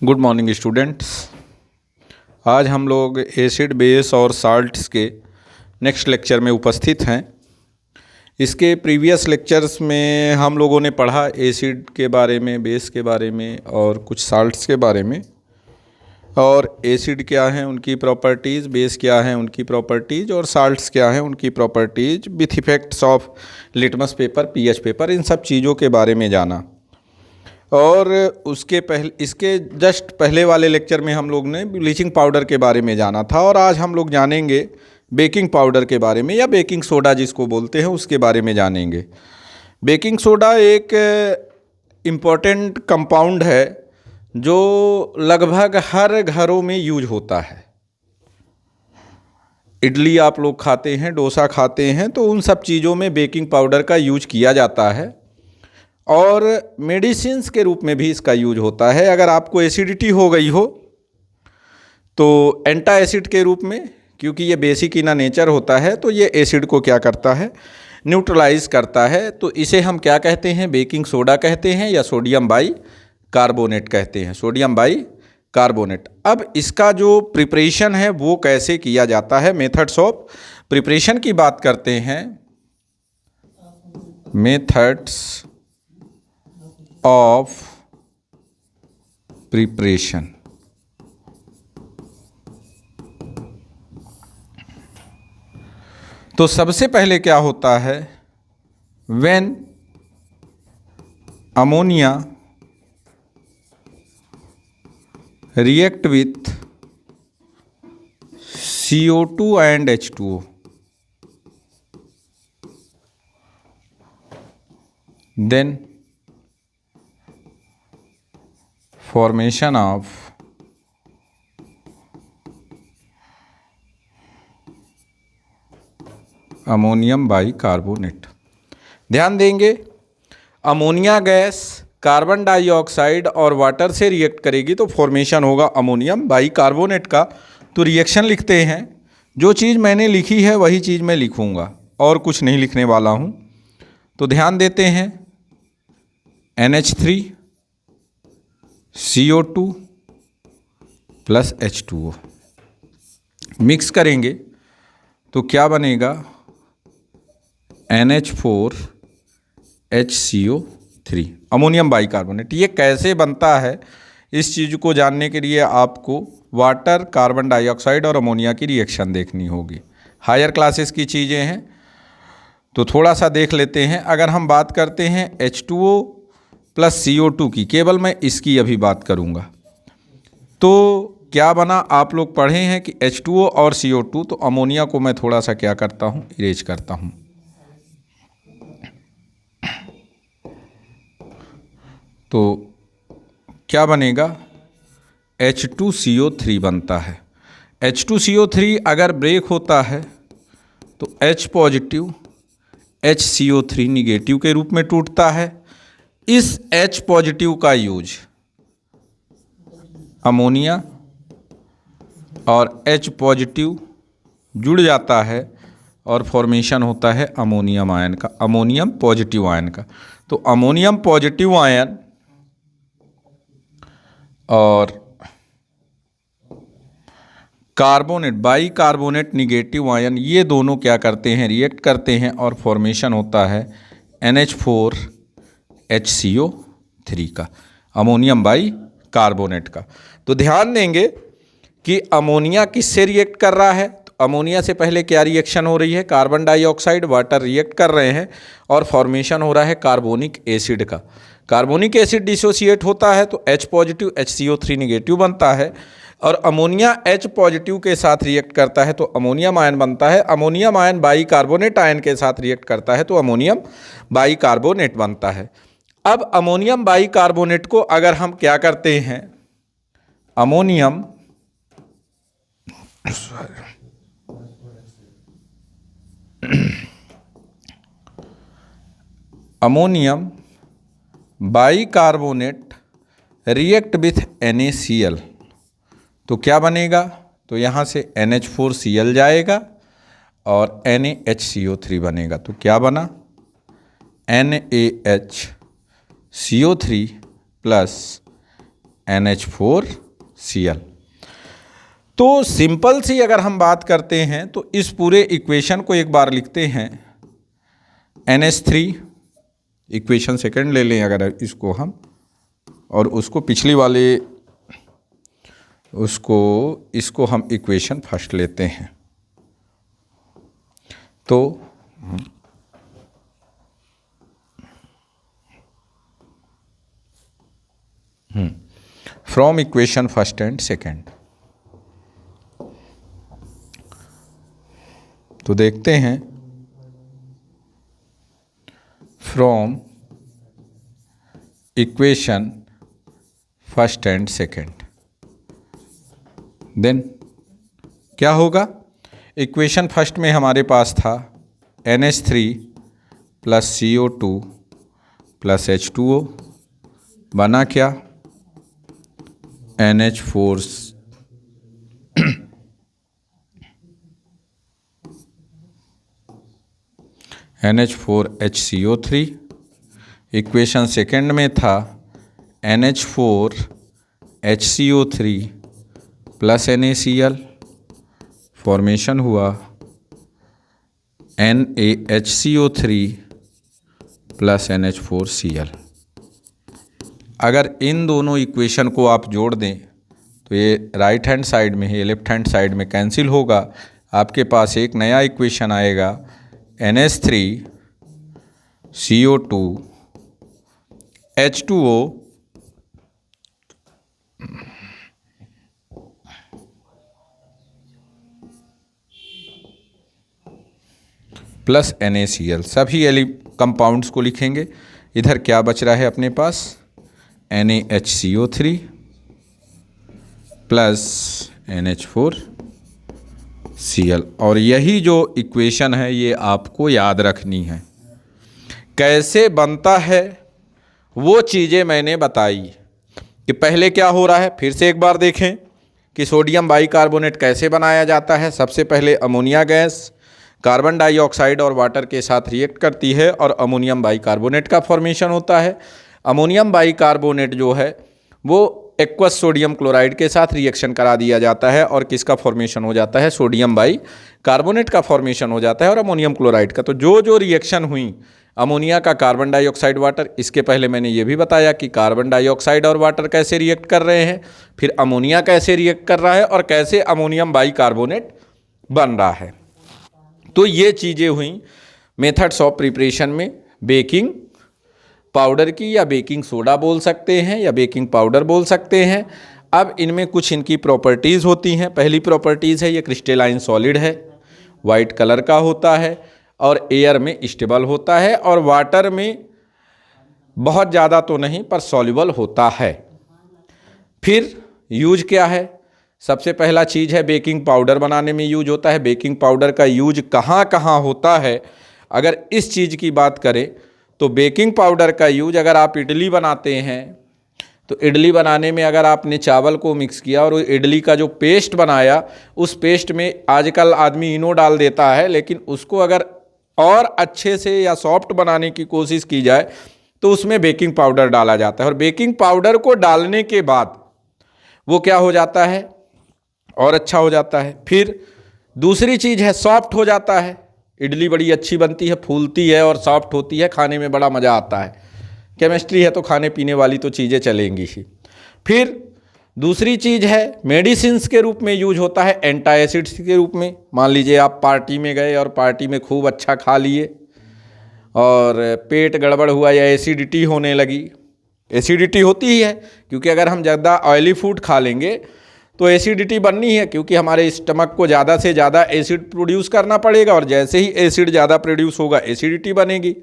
Good morning students. आज हम लोग एसिड बेस और साल्ट्स के नेक्स्ट लेक्चर में उपस्थित हैं। इसके प्रीवियस लेक्चर्स में हम लोगों ने पढ़ा एसिड के बारे में, बेस के बारे में और कुछ साल्ट्स के बारे में, और एसिड क्या हैं उनकी प्रॉपर्टीज़, बेस क्या हैं उनकी प्रॉपर्टीज़ और साल्ट्स क्या हैं उनकी properties with effects of litmus paper, pH paper, इन सब चीज़ों के बारे में जाना। और उसके पहले, इसके जस्ट पहले वाले लेक्चर में हम लोग ने ब्लीचिंग पाउडर के बारे में जाना था, और आज हम लोग जानेंगे बेकिंग पाउडर के बारे में, या बेकिंग सोडा जिसको बोलते हैं उसके बारे में जानेंगे। बेकिंग सोडा एक इम्पॉर्टेंट कंपाउंड है जो लगभग हर घरों में यूज होता है। इडली आप लोग खाते हैं, डोसा खाते हैं, तो उन सब चीज़ों में बेकिंग पाउडर का यूज किया जाता है, और मेडिसिन्स के रूप में भी इसका यूज होता है। अगर आपको एसिडिटी हो गई हो तो एंटा एसिड के रूप में, क्योंकि ये बेसिक इन नेचर होता है, तो ये एसिड को क्या करता है, न्यूट्रलाइज करता है। तो इसे हम क्या कहते हैं, बेकिंग सोडा कहते हैं या सोडियम बाई कार्बोनेट कहते हैं, सोडियम बाई कार्बोनेट। अब इसका जो प्रिपरेशन है वो कैसे किया जाता है, मेथड्स ऑफ प्रिपरेशन की बात करते हैं। Methods of preparation. तो सबसे पहले क्या होता है, when ammonia react with CO2 and H2O, then formation of ammonium bicarbonate. ध्यान देंगे, अमोनिया गैस कार्बन डाइऑक्साइड और वाटर से रिएक्ट करेगी तो फॉर्मेशन होगा अमोनियम बाइकार्बोनेट का। तो रिएक्शन लिखते हैं, जो चीज़ मैंने लिखी है वही चीज़ मैं लिखूँगा और कुछ नहीं लिखने वाला हूँ। तो ध्यान देते हैं, NH3 CO2 plus H2O mix करेंगे तो क्या बनेगा, NH4 HCO3 अमोनियम बाइकार्बोनेट। ये कैसे बनता है, इस चीज़ को जानने के लिए आपको वाटर, कार्बन डाइऑक्साइड और अमोनिया की रिएक्शन देखनी होगी। हायर क्लासेस की चीज़ें हैं तो थोड़ा सा देख लेते हैं। अगर हम बात करते हैं H2O प्लस CO2 की, केवल मैं इसकी अभी बात करूँगा, तो क्या बना, आप लोग पढ़े हैं कि H2O और CO2, तो अमोनिया को मैं थोड़ा सा क्या करता हूँ, इरेज करता हूँ। तो क्या बनेगा, H2CO3 बनता है। H2CO3 अगर ब्रेक होता है तो H पॉजिटिव HCO3 निगेटिव के रूप में टूटता है। इस H पॉजिटिव का यूज अमोनिया और H पॉजिटिव जुड़ जाता है और फॉर्मेशन होता है अमोनियम आयन का, अमोनियम पॉजिटिव आयन का। तो अमोनियम पॉजिटिव आयन और कार्बोनेट, बाइकार्बोनेट निगेटिव आयन, ये दोनों क्या करते हैं, रिएक्ट करते हैं और फॉर्मेशन होता है NH4 HCO3 का, अमोनियम बाइकार्बोनेट का। तो ध्यान देंगे कि अमोनिया किससे रिएक्ट कर रहा है, तो अमोनिया से पहले क्या रिएक्शन हो रही है, कार्बन डाइऑक्साइड, वाटर रिएक्ट कर रहे हैं और फॉर्मेशन हो रहा है कार्बोनिक एसिड का। कार्बोनिक एसिड डिसोसिएट होता है तो H पॉजिटिव HCO3 निगेटिव बनता है, और अमोनिया H पॉजिटिव के साथ रिएक्ट करता है तो अमोनियम आयन बनता है। अमोनियम आयन बाइकार्बोनेट आयन के साथ रिएक्ट करता है तो अमोनियम बाइकार्बोनेट बनता है। अब अमोनियम बाइकार्बोनेट को अगर हम क्या करते हैं, ammonium ammonium bicarbonate react with NaCl, तो क्या बनेगा, तो यहाँ से NH4Cl जाएगा और NaHCO3 बनेगा। तो क्या बना, NaHCO3 प्लस NH4Cl। तो सिंपल सी अगर हम बात करते हैं तो इस पूरे इक्वेशन को एक बार लिखते हैं NH3, इक्वेशन सेकंड ले लें अगर इसको हम, और उसको पिछली वाले इसको हम इक्वेशन फर्स्ट लेते हैं। तो from equation first and second, तो देखते हैं from equation first and second, then क्या होगा। इक्वेशन फर्स्ट में हमारे पास था NH3 plus CO2 plus H2O, बना क्या NH4 NH4HCO3। इक्वेशन सेकंड में था NH4HCO3 प्लस NaCl, फॉर्मेशन हुआ NaHCO3 प्लस NH4Cl। अगर इन दोनों इक्वेशन को आप जोड़ दें तो ये राइट हैंड साइड में है, ये लेफ्ट हैंड साइड में कैंसिल होगा, आपके पास एक नया इक्वेशन आएगा NH3CO2 H2O प्लस NaCl। सभी कंपाउंड्स को लिखेंगे। इधर क्या बच रहा है अपने पास NaHCO3 प्लस NH4Cl। और यही जो इक्वेशन है ये आपको याद रखनी है। कैसे बनता है वो चीज़ें मैंने बताई कि पहले क्या हो रहा है, फिर से एक बार देखें कि सोडियम बाइकार्बोनेट कैसे बनाया जाता है। सबसे पहले अमोनिया गैस कार्बन डाइऑक्साइड और वाटर के साथ रिएक्ट करती है और अमोनियम बाइकार्बोनेट का फॉर्मेशन होता है। अमोनियम बाइकार्बोनेट जो है वो एक्वस सोडियम क्लोराइड के साथ रिएक्शन करा दिया जाता है और किसका फॉर्मेशन हो जाता है, सोडियम बाइकार्बोनेट का फॉर्मेशन हो जाता है और अमोनियम क्लोराइड का। तो जो रिएक्शन हुई अमोनिया का कार्बन डाइऑक्साइड वाटर, इसके पहले मैंने ये भी बताया कि कार्बन डाइऑक्साइड और वाटर कैसे रिएक्ट कर रहे हैं, फिर अमोनिया कैसे रिएक्ट कर रहा है और कैसे अमोनियम बाइकार्बोनेट बन रहा है। तो ये चीज़ें हुई मेथड्स ऑफ प्रिपरेशन में बेकिंग पाउडर की, या बेकिंग सोडा बोल सकते हैं या बेकिंग पाउडर बोल सकते हैं। अब इनमें कुछ इनकी प्रॉपर्टीज़ होती हैं। पहली प्रॉपर्टीज़ है ये क्रिस्टलाइन सॉलिड है, वाइट कलर का होता है और एयर में स्टेबल होता है और वाटर में बहुत ज़्यादा तो नहीं पर सॉल्युबल होता है। फिर यूज क्या है, सबसे पहला चीज़ है बेकिंग पाउडर बनाने में यूज होता है। बेकिंग पाउडर का यूज कहाँ कहाँ होता है, अगर इस चीज़ की बात करें तो बेकिंग पाउडर का यूज अगर आप इडली बनाते हैं तो इडली बनाने में अगर आपने चावल को मिक्स किया और इडली का जो पेस्ट बनाया, उस पेस्ट में आजकल आदमी इनो डाल देता है, लेकिन उसको अगर और अच्छे से या सॉफ्ट बनाने की कोशिश की जाए तो उसमें बेकिंग पाउडर डाला जाता है। और बेकिंग पाउडर को डालने के बाद वो क्या हो जाता है, और अच्छा हो जाता है। फिर दूसरी चीज़ है सॉफ्ट हो जाता है। इडली बड़ी अच्छी बनती है, फूलती है और सॉफ्ट होती है, खाने में बड़ा मज़ा आता है। केमिस्ट्री है तो खाने पीने वाली तो चीज़ें चलेंगी ही। फिर दूसरी चीज़ है मेडिसिन्स के रूप में यूज होता है, एंटासिड्स के रूप में। मान लीजिए आप पार्टी में गए और पार्टी में खूब अच्छा खा लिए और पेट गड़बड़ हुआ या एसिडिटी होने लगी। एसिडिटी होती ही है क्योंकि अगर हम ज़्यादा ऑयली फूड खा लेंगे तो एसिडिटी बननी है, क्योंकि हमारे स्टमक को ज़्यादा से ज़्यादा एसिड प्रोड्यूस करना पड़ेगा और जैसे ही एसिड ज़्यादा प्रोड्यूस होगा एसिडिटी बनेगी।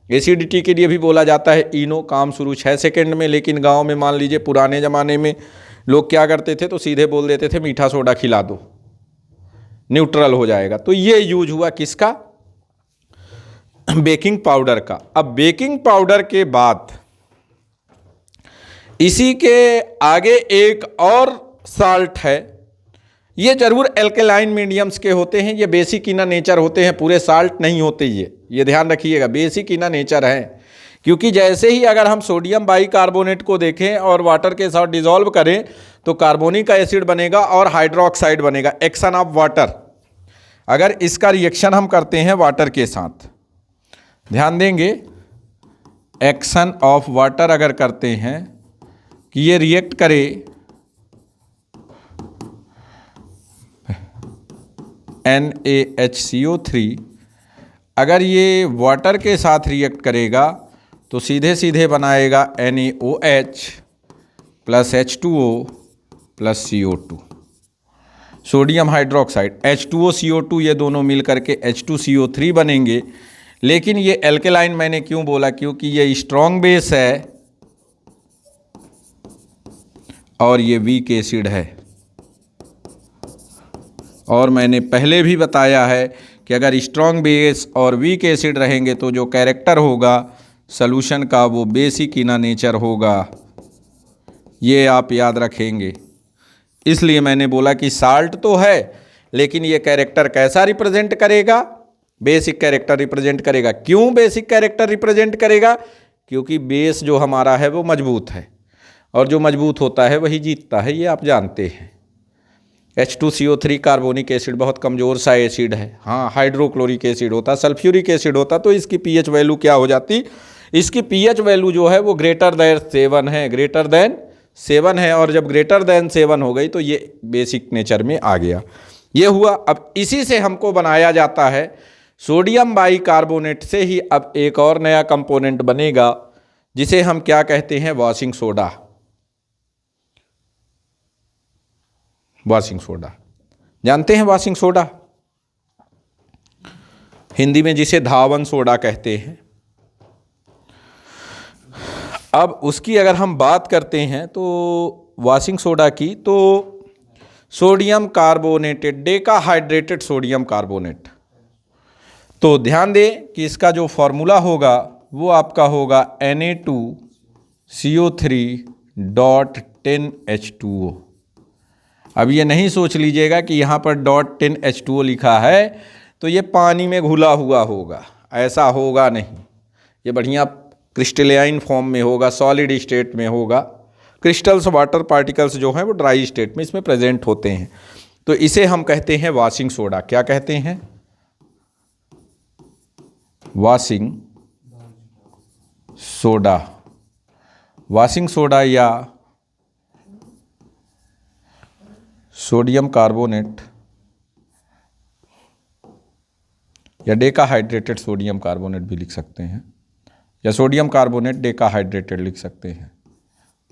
एसिडिटी के लिए भी बोला जाता है इनो, काम शुरू 6 सेकंड में। लेकिन गांव में मान लीजिए पुराने ज़माने में लोग क्या करते थे तो सीधे बोल देते थे मीठा सोडा खिला दो, न्यूट्रल हो जाएगा। तो ये यूज हुआ किसका, बेकिंग पाउडर का। अब बेकिंग पाउडर के बाद इसी के आगे एक और साल्ट है, ये जरूर एल्केलाइन मीडियम्स के होते हैं, ये बेसिक इन नेचर होते हैं, पूरे साल्ट नहीं होते ये ध्यान रखिएगा, बेसिक इन नेचर है। क्योंकि जैसे ही अगर हम सोडियम बाइकार्बोनेट को देखें और वाटर के साथ डिसॉल्व करें तो कार्बोनिक एसिड बनेगा और हाइड्रोक्साइड बनेगा, एक्शन ऑफ वाटर। अगर इसका रिएक्शन हम करते हैं वाटर के साथ, ध्यान देंगे, एक्शन ऑफ वाटर अगर करते हैं कि ये रिएक्ट करे NaHCO3, अगर ये वाटर के साथ रिएक्ट करेगा तो सीधे सीधे बनाएगा NaOH plus H2O plus CO2, sodium hydroxide. H2O CO2 ये दोनों मिल करके H2CO3 बनेंगे। लेकिन ये एल्केलाइन मैंने क्यों बोला, क्योंकि ये स्ट्रॉन्ग बेस है और ये वीक एसिड है। और मैंने पहले भी बताया है कि अगर स्ट्रॉन्ग बेस और वीक एसिड रहेंगे तो जो कैरेक्टर होगा सॉल्यूशन का वो बेसिक इन नेचर होगा, ये आप याद रखेंगे। इसलिए मैंने बोला कि साल्ट तो है लेकिन ये कैरेक्टर कैसा रिप्रेजेंट करेगा, बेसिक कैरेक्टर रिप्रेजेंट करेगा। क्यों बेसिक कैरेक्टर रिप्रेजेंट करेगा? क्योंकि बेस जो हमारा है वो मजबूत है और जो मजबूत होता है वही जीतता है, ये आप जानते हैं। H2CO3 कार्बोनिक एसिड बहुत कमज़ोर सा एसिड है। हाँ, हाइड्रोक्लोरिक एसिड होता, सल्फ्यूरिक एसिड होता तो इसकी पीएच वैल्यू क्या हो जाती? इसकी पीएच वैल्यू जो है वो ग्रेटर देन 7 है, ग्रेटर देन 7 है। और जब ग्रेटर देन 7 हो गई तो ये बेसिक नेचर में आ गया, ये हुआ। अब इसी से हमको बनाया जाता है सोडियम बाइकार्बोनेट से ही अब एक और नया कंपोनेंट बनेगा जिसे हम क्या कहते हैं? Washing soda. वॉशिंग सोडा जानते हैं? वॉशिंग सोडा हिंदी में जिसे धावन सोडा कहते हैं। अब उसकी अगर हम बात करते हैं तो वॉशिंग सोडा की, तो सोडियम कार्बोनेटेड, डेकाहाइड्रेटेड सोडियम कार्बोनेट। तो ध्यान दें कि इसका जो फॉर्मूला होगा वो आपका होगा Na2CO3.10H2O। अब ये नहीं सोच लीजिएगा कि यहाँ पर .10H2O लिखा है तो ये पानी में घुला हुआ होगा, ऐसा होगा नहीं। ये बढ़िया क्रिस्टलाइन फॉर्म में होगा, सॉलिड स्टेट में होगा। क्रिस्टल्स, वाटर पार्टिकल्स जो हैं वो ड्राई स्टेट में इसमें प्रेजेंट होते हैं। तो इसे हम कहते हैं वॉशिंग सोडा। क्या कहते हैं? Washing soda. वॉशिंग सोडा या सोडियम कार्बोनेट या डेकाहाइड्रेटेड सोडियम कार्बोनेट भी लिख सकते हैं, या सोडियम कार्बोनेट डेकाहाइड्रेटेड लिख सकते हैं,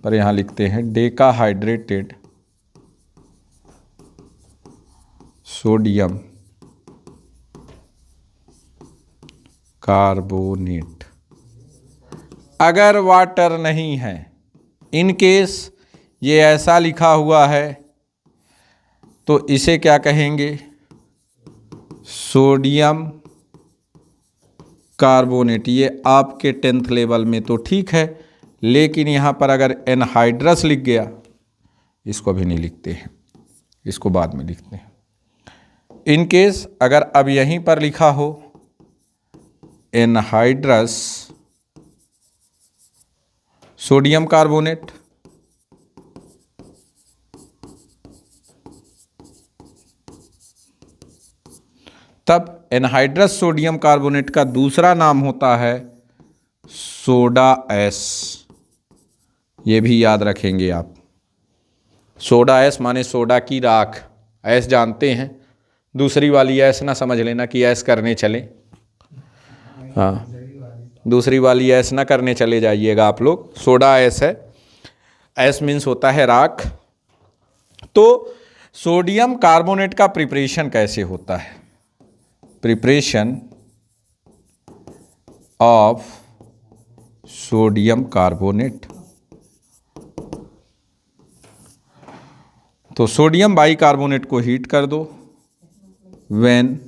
पर यहाँ लिखते हैं डेकाहाइड्रेटेड सोडियम कार्बोनेट। अगर वाटर नहीं है, इन केस ये ऐसा लिखा हुआ है तो इसे क्या कहेंगे? Sodium carbonate. ये आपके 10th लेवल में तो ठीक है, लेकिन यहाँ पर अगर एनहाइड्रस लिख गया, इसको भी नहीं लिखते हैं, इसको बाद में लिखते हैं। इन केस अगर अब यहीं पर लिखा हो एनहाइड्रस सोडियम कार्बोनेट, तब एनहाइड्रस सोडियम कार्बोनेट का दूसरा नाम होता है सोडा एस। ये भी याद रखेंगे आप। सोडा एस माने सोडा की राख। एस जानते हैं, दूसरी वाली एस ना समझ लेना कि एस करने चले। हाँ, दूसरी वाली एस ना करने चले जाइएगा आप लोग। सोडा एस है, एस मीन्स होता है राख। तो सोडियम कार्बोनेट का प्रिपरेशन कैसे होता है? Preparation of sodium carbonate. तो सोडियम बाइकार्बोनेट को हीट कर दो। When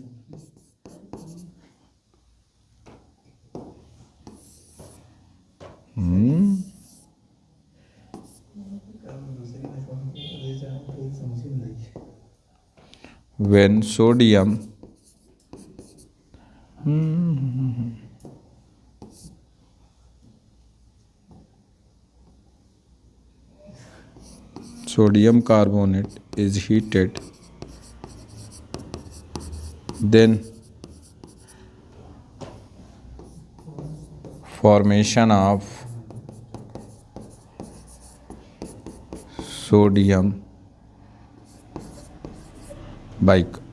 when sodium sodium carbonate is heated, then formation of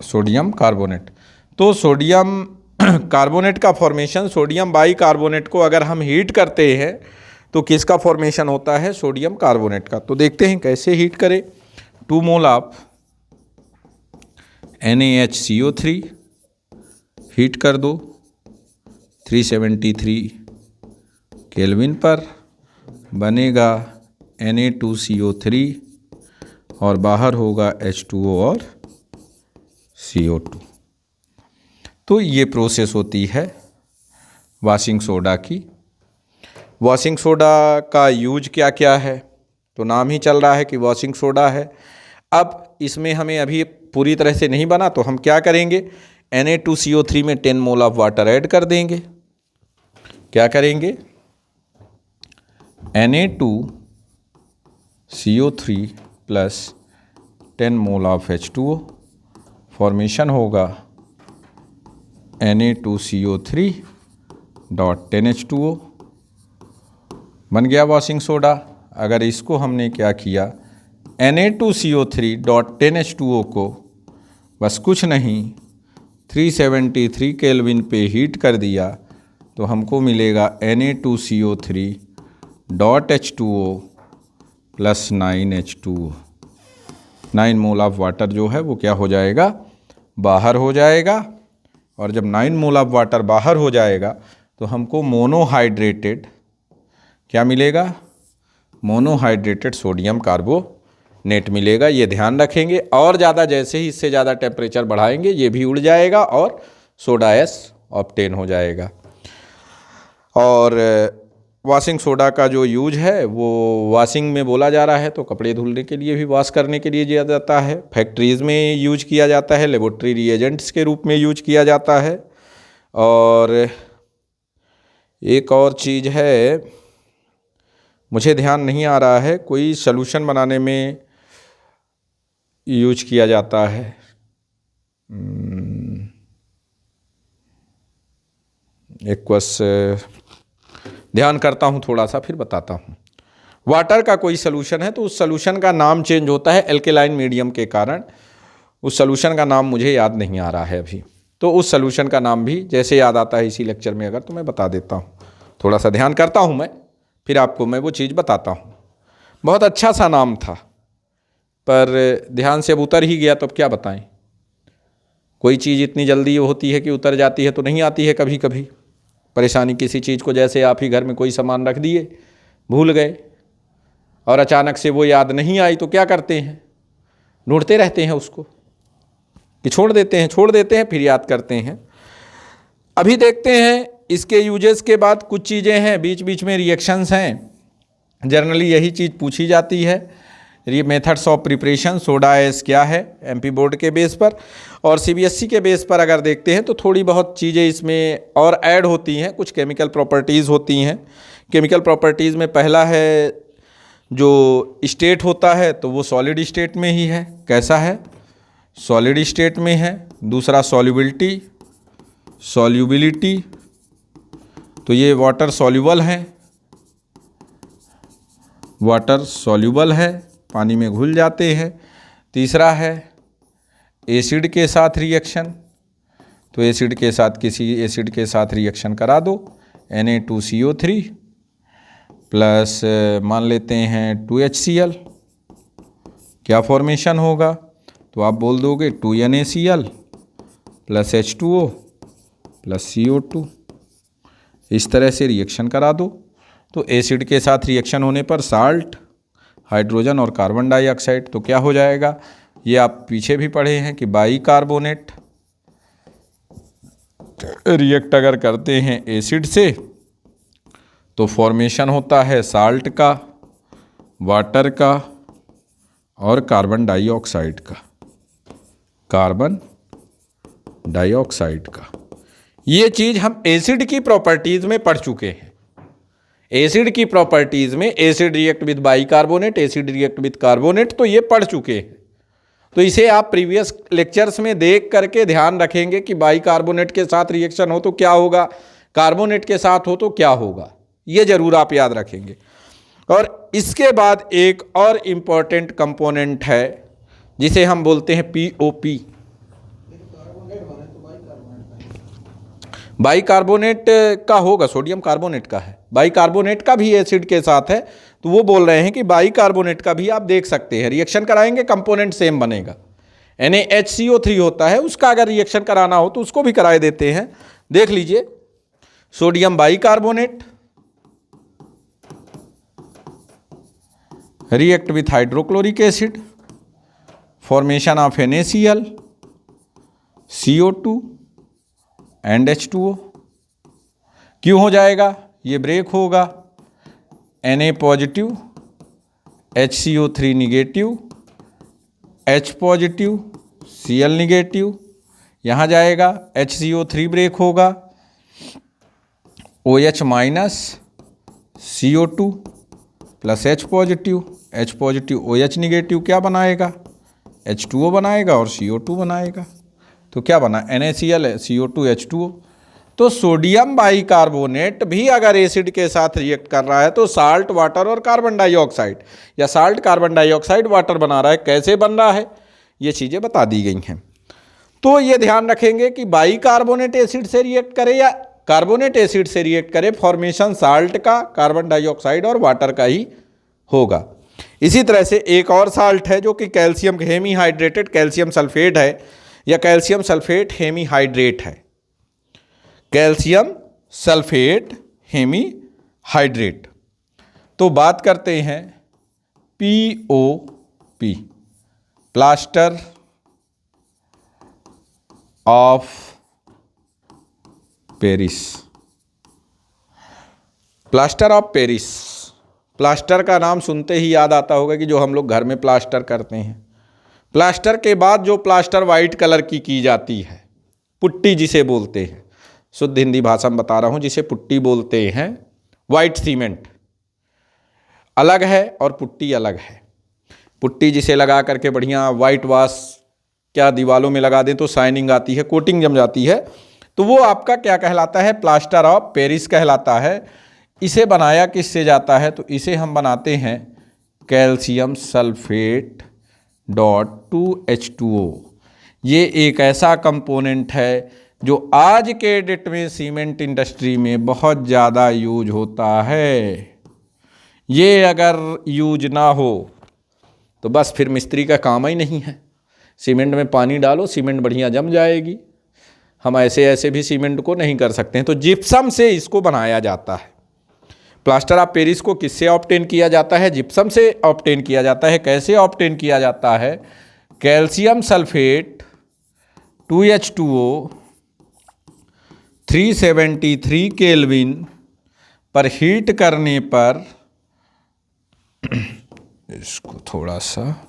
sodium carbonate. तो सोडियम कार्बोनेट का फॉर्मेशन, सोडियम बाई कार्बोनेट को अगर हम हीट करते हैं तो किसका फॉर्मेशन होता है? सोडियम कार्बोनेट का। तो देखते हैं कैसे हीट करें। 2 मोल ऑफ NaHCO3 हीट कर दो 373 केल्विन पर, बनेगा Na2CO3 और बाहर होगा H2O और CO2। तो ये प्रोसेस होती है वॉशिंग सोडा की। वॉशिंग सोडा का यूज क्या क्या है? तो नाम ही चल रहा है कि वॉशिंग सोडा है। अब इसमें हमें अभी पूरी तरह से नहीं बना तो हम क्या करेंगे? Na2CO3 में 10 मोल ऑफ वाटर ऐड कर देंगे। क्या करेंगे? Na2CO3 plus 10 mole of H2O, formation होगा Na2CO3 डॉट 10H2O, बन गया वॉशिंग सोडा। अगर इसको हमने क्या किया, Na2CO3 डॉट 10H2O को बस कुछ नहीं 373 केल्विन पे हीट कर दिया तो हमको मिलेगा Na2CO3 dot H2O plus 9H2O। 9 mole of water जो है वो क्या हो जाएगा? बाहर हो जाएगा। और जब 9 मोल ऑफ वाटर बाहर हो जाएगा तो हमको मोनोहाइड्रेटेड क्या मिलेगा? मोनोहाइड्रेटेड सोडियम कार्बोनेट मिलेगा। ये ध्यान रखेंगे। और ज़्यादा जैसे ही इससे ज़्यादा टेम्परेचर बढ़ाएंगे ये भी उड़ जाएगा और सोडा एस ऑब्टेन हो जाएगा। और वॉशिंग सोडा का जो यूज है वो वॉशिंग में बोला जा रहा है तो कपड़े धुलने के लिए भी, वॉश करने के लिए किया जाता है, फैक्ट्रीज़ में यूज किया जाता है, लेबोरेटरी रिएजेंट्स के रूप में यूज किया जाता है। और एक और चीज़ है, मुझे ध्यान नहीं आ रहा है, कोई सॉल्यूशन बनाने में यूज किया जाता है। एक बस ध्यान करता हूँ थोड़ा सा, फिर बताता हूँ। वाटर का कोई सॉल्यूशन है तो उस सॉल्यूशन का नाम चेंज होता है एल्केलाइन मीडियम के कारण। उस सॉल्यूशन का नाम मुझे याद नहीं आ रहा है अभी, तो उस सॉल्यूशन का नाम भी जैसे याद आता है इसी लेक्चर में अगर तो मैं बता देता हूँ। थोड़ा सा ध्यान करता हूँ मैं, फिर आपको मैं वो चीज़ बताता हूँ। बहुत अच्छा सा नाम था पर ध्यान से अब उतर ही गया तो अब क्या बताएं। कोई चीज़ इतनी जल्दी होती है कि उतर जाती है तो नहीं आती है कभी कभी। परेशानी किसी चीज़ को, जैसे आप ही घर में कोई सामान रख दिए, भूल गए और अचानक से वो याद नहीं आई तो क्या करते हैं? ढूंढते रहते हैं उसको कि छोड़ देते हैं फिर याद करते हैं। अभी देखते हैं इसके यूजेस के बाद कुछ चीज़ें हैं, बीच बीच में रिएक्शंस हैं। जनरली यही चीज़ पूछी जाती है, ये methods of preparation soda S क्या है, एमपी बोर्ड के बेस पर। और सीबीएसई के बेस पर अगर देखते हैं तो थोड़ी बहुत चीज़ें इसमें और ऐड होती हैं, कुछ केमिकल प्रॉपर्टीज़ होती हैं। केमिकल प्रॉपर्टीज़ में पहला है जो स्टेट होता है तो वो सॉलिड स्टेट में ही है। कैसा है? सॉलिड स्टेट में है। दूसरा सॉल्युबिलिटी, तो ये वाटर सॉल्युबल है, पानी में घुल जाते हैं। तीसरा है एसिड के साथ रिएक्शन, तो एसिड के साथ किसी एसिड के साथ रिएक्शन करा दो, Na2CO3 प्लस मान लेते हैं 2HCl, क्या फॉर्मेशन होगा? तो आप बोल दोगे 2NaCl plus H2O plus CO2। इस तरह से रिएक्शन करा दो तो एसिड के साथ रिएक्शन होने पर साल्ट, हाइड्रोजन और कार्बन डाइऑक्साइड, तो क्या हो जाएगा? ये आप पीछे भी पढ़े हैं कि बाई कार्बोनेट रिएक्ट अगर करते हैं एसिड से तो फॉर्मेशन होता है साल्ट का, वाटर का और कार्बन डाइऑक्साइड का। ये चीज़ हम एसिड की प्रॉपर्टीज़ में पढ़ चुके हैं। एसिड की प्रॉपर्टीज में acid react with bicarbonate, acid react with carbonate, तो ये पढ़ चुके हैं। तो इसे आप प्रीवियस लेक्चर्स में देख करके ध्यान रखेंगे कि बाइकार्बोनेट के साथ रिएक्शन हो तो क्या होगा, कार्बोनेट के साथ हो तो क्या होगा, ये जरूर आप याद रखेंगे। और इसके बाद एक और इम्पॉर्टेंट कंपोनेंट है जिसे हम बोलते हैं POP। बाइकार्बोनेट का होगा, सोडियम कार्बोनेट का है, बाइकार्बोनेट का भी एसिड के साथ है, तो वो बोल रहे हैं कि बाइकार्बोनेट का भी आप देख सकते हैं, रिएक्शन कराएंगे कंपोनेंट सेम बनेगा। NaHCO3 होता है, उसका अगर रिएक्शन कराना हो तो उसको भी कराए देते हैं। देख लीजिए, sodium bicarbonate react with hydrochloric acid, formation of NaCl, CO2 and H2O। क्यों हो जाएगा, ये ब्रेक होगा, Na positive, HCO3 negative, H positive, Cl negative, यहाँ जाएगा HCO3 ब्रेक होगा, OH minus CO2 plus H positive, H positive OH negative क्या बनाएगा, H2O बनाएगा और CO2 बनाएगा। तो क्या बना, NaCl CO2 H2O। तो सोडियम बाइकार्बोनेट भी अगर एसिड के साथ रिएक्ट कर रहा है तो साल्ट वाटर और कार्बन डाइऑक्साइड या साल्ट कार्बन डाइऑक्साइड वाटर बना रहा है। कैसे बन रहा है, ये चीज़ें बता दी गई हैं। तो ये ध्यान रखेंगे कि बाइकार्बोनेट एसिड से रिएक्ट करे या कार्बोनेट एसिड से रिएक्ट करे, फॉर्मेशन साल्ट का, कार्बन डाइऑक्साइड और वाटर का ही होगा। इसी तरह से एक और साल्ट है जो कि कैल्शियम हेमीहाइड्रेटेड कैल्शियम सल्फेट है या कैल्शियम सल्फेट हेमीहाइड्रेट है, कैल्शियम सल्फेट हेमीहाइड्रेट। तो बात करते हैं POP, plaster of Paris. Plaster of Paris, plaster का नाम सुनते ही याद आता होगा कि जो हम लोग घर में प्लास्टर करते हैं। प्लास्टर के बाद जो प्लास्टर वाइट कलर की जाती है, पुट्टी जिसे बोलते हैं, शुद्ध हिंदी भाषा में बता रहा हूँ, जिसे पुट्टी बोलते हैं। वाइट सीमेंट अलग है और पुट्टी अलग है। पुट्टी जिसे लगा करके बढ़िया वाइट वाश क्या दीवालों में लगा दें तो शाइनिंग आती है, कोटिंग जम जाती है, तो वो आपका क्या कहलाता है, प्लास्टर ऑफ पेरिस कहलाता है। इसे बनाया किससे जाता है, तो इसे हम बनाते हैं कैल्शियम सल्फेट .2H2O। ये एक ऐसा कंपोनेंट है जो आज के डेट में सीमेंट इंडस्ट्री में बहुत ज़्यादा यूज होता है। ये अगर यूज ना हो तो बस फिर मिस्त्री का काम ही नहीं है। सीमेंट में पानी डालो, सीमेंट बढ़िया जम जाएगी। हम ऐसे भी सीमेंट को नहीं कर सकते हैं, तो जिप्सम से इसको बनाया जाता है। प्लास्टर ऑफ पेरिस को किससे ऑब्टेन किया जाता है, जिप्सम से ऑब्टेन किया जाता है। कैसे ऑब्टेन किया जाता है, कैल्शियम सल्फेट 2H2O 373 केल्विन पर हीट करने पर, इसको थोड़ा सा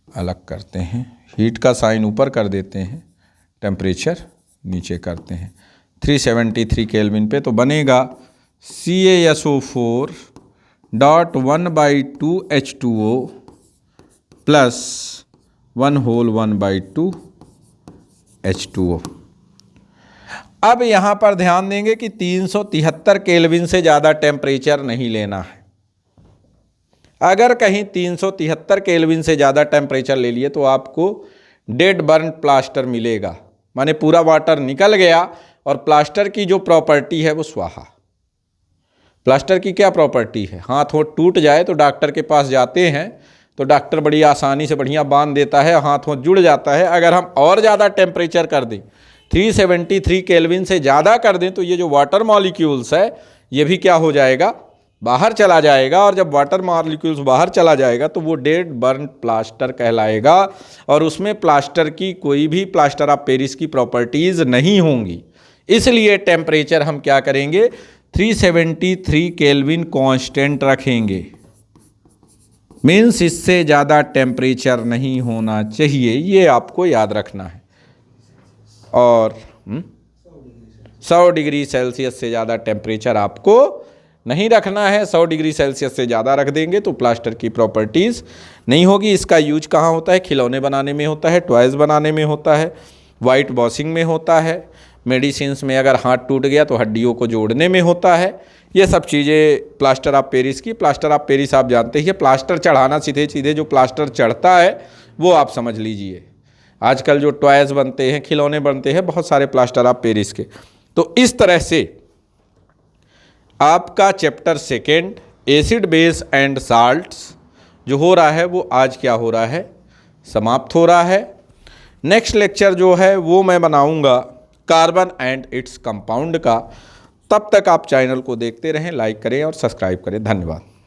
अलग करते हैं, हीट का साइन ऊपर कर देते हैं, टेम्परेचर नीचे करते हैं 373 केल्विन पे, तो बनेगा CaSO4.1/2H2O प्लस 1/2 H2O। अब यहाँ पर ध्यान देंगे कि 373 केल्विन से ज़्यादा टेम्परेचर नहीं लेना है। अगर कहीं 373 केल्विन से ज़्यादा टेम्परेचर ले लिए तो आपको डेड बर्न प्लास्टर मिलेगा, माने पूरा वाटर निकल गया और प्लास्टर की जो प्रॉपर्टी है वो स्वाहा। प्लास्टर की क्या प्रॉपर्टी है, हाथ होंठ टूट जाए तो डॉक्टर के पास जाते हैं तो डॉक्टर बड़ी आसानी से बढ़िया बांध देता है, हाथ होंठ जुड़ जाता है। अगर हम और ज़्यादा टेम्परेचर कर दें, 373 केल्विन से ज़्यादा कर दें, तो ये जो वाटर मॉलिक्यूल्स है ये भी क्या हो जाएगा, बाहर चला जाएगा। और जब वाटर मॉलिक्यूल्स बाहर चला जाएगा तो वो डेड बर्न प्लास्टर कहलाएगा और उसमें प्लास्टर की कोई भी प्लास्टर ऑफ पेरिस की प्रॉपर्टीज़ नहीं होंगी। इसलिए टेम्परेचर हम क्या करेंगे, 373 केल्विन कांस्टेंट रखेंगे। मीन्स इससे ज़्यादा टेम्परेचर नहीं होना चाहिए, ये आपको याद रखना है। और 100 डिग्री सेल्सियस से ज़्यादा टेम्परेचर आपको नहीं रखना है, 100 डिग्री सेल्सियस से ज़्यादा रख देंगे तो प्लास्टर की प्रॉपर्टीज़ नहीं होगी। इसका यूज कहाँ होता है? खिलौने बनाने में होता है, टॉयज़ बनाने में होता है, वाइट वॉशिंग में होता है, मेडिसिन्स में अगर हाथ टूट गया तो हड्डियों को जोड़ने में होता है। ये सब चीज़ें प्लास्टर ऑफ पेरिस की। प्लास्टर ऑफ पेरिस आप जानते ही, प्लास्टर चढ़ाना, सीधे सीधे जो प्लास्टर चढ़ता है वो आप समझ लीजिए। आजकल जो टॉयज़ बनते हैं, खिलौने बनते हैं, बहुत सारे प्लास्टर ऑफ पेरिस के। तो इस तरह से आपका chapter second acid base and salts जो हो रहा है वो आज क्या हो रहा है? समाप्त हो रहा है। नेक्स्ट लेक्चर जो है वो मैं बनाऊंगा कार्बन एंड इट्स कंपाउंड का। तब तक आप चैनल को देखते रहें, लाइक करें और सब्सक्राइब करें। धन्यवाद।